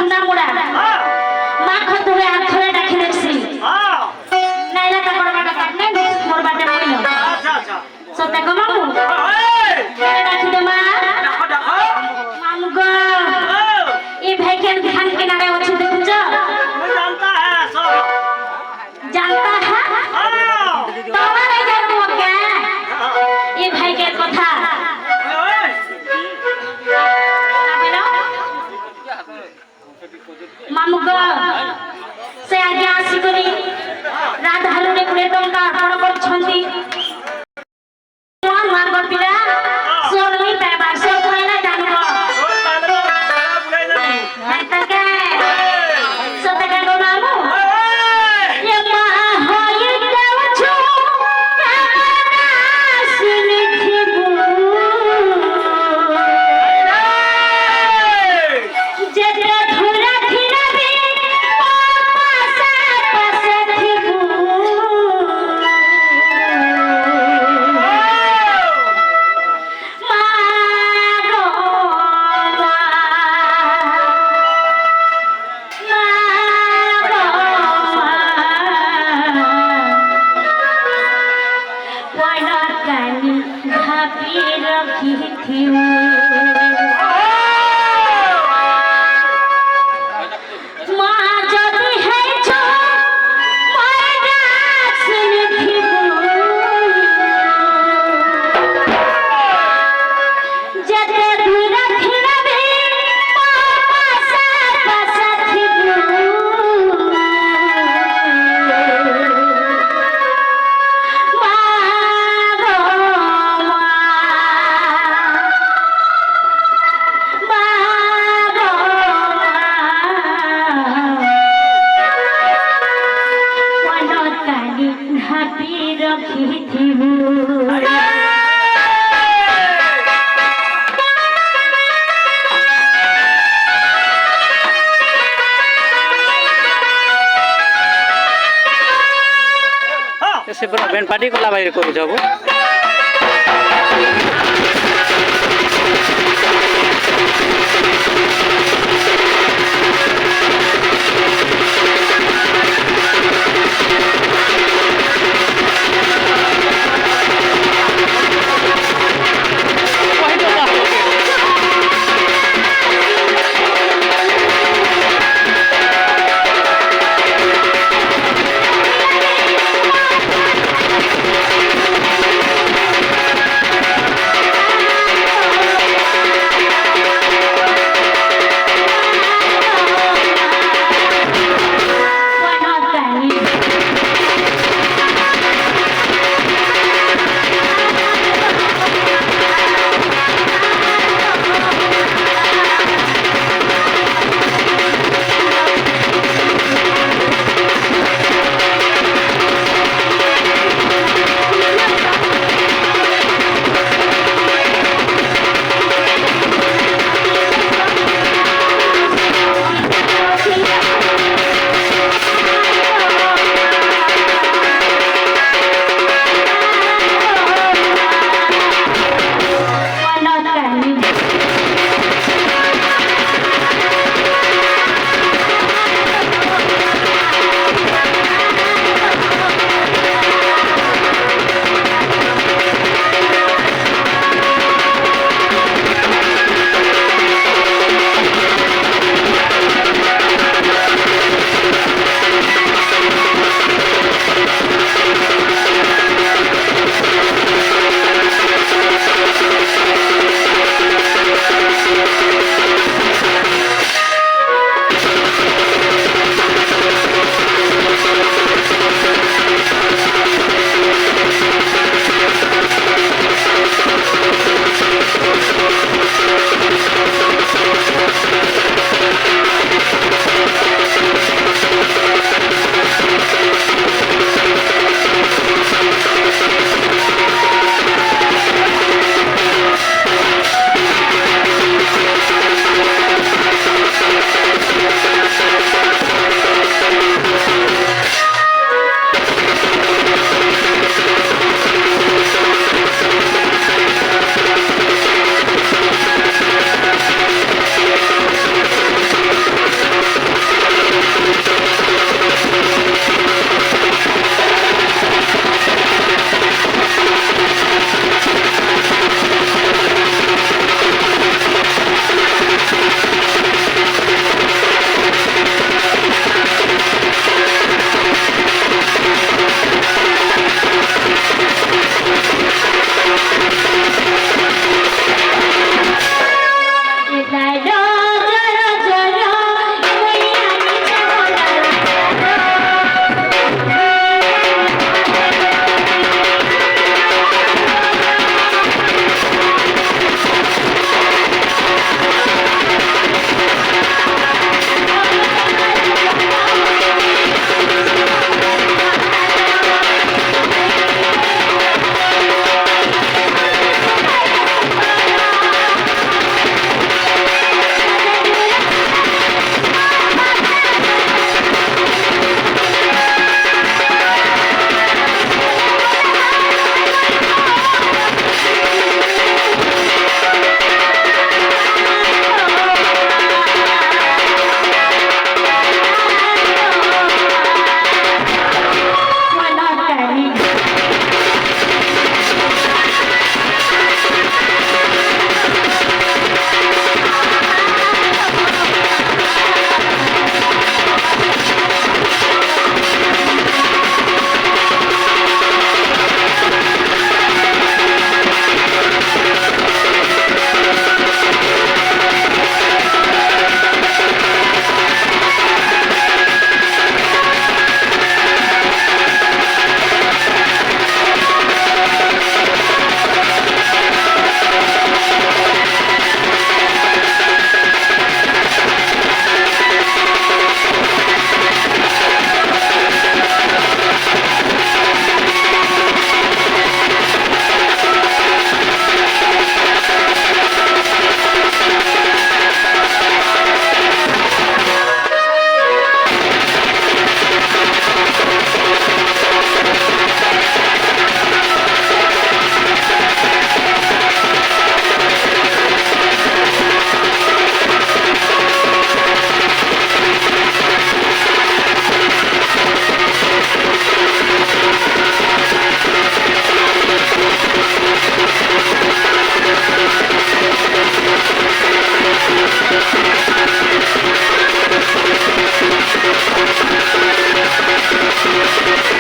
सुना मुड़ा माँ को तुरे आँखों डाकी देखसी नाइला तक बाटा काटने मोर बाटे बोलो सोते को मामू डाकी दे माँ मामू को ये भाई के ध्यान के नारे अच्छे देखो जो जानता है तो नहीं जानू क्या ये भाई के कथा मामुगा से आगे आसी करी रात हलुने कुड़े टंका अर्पण करछंती मान मान पिला सोन नहीं पाइबा सो कोइला जानबो तके सतके गो मामू ये मां होई देव छु सुनि थिबू जेते धुरा धीरा भी पासा पासा थिबू मागो वाना कानी भाभी रखी थी माँ जदी है जो मायना सुन थिबू जते दूरा थिरा भी पासा पासा थिबू मागो वाना कानी भाभी रखी थिबू से पूरा बैंड पार्टी को लाभाई करू जाबो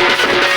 Thank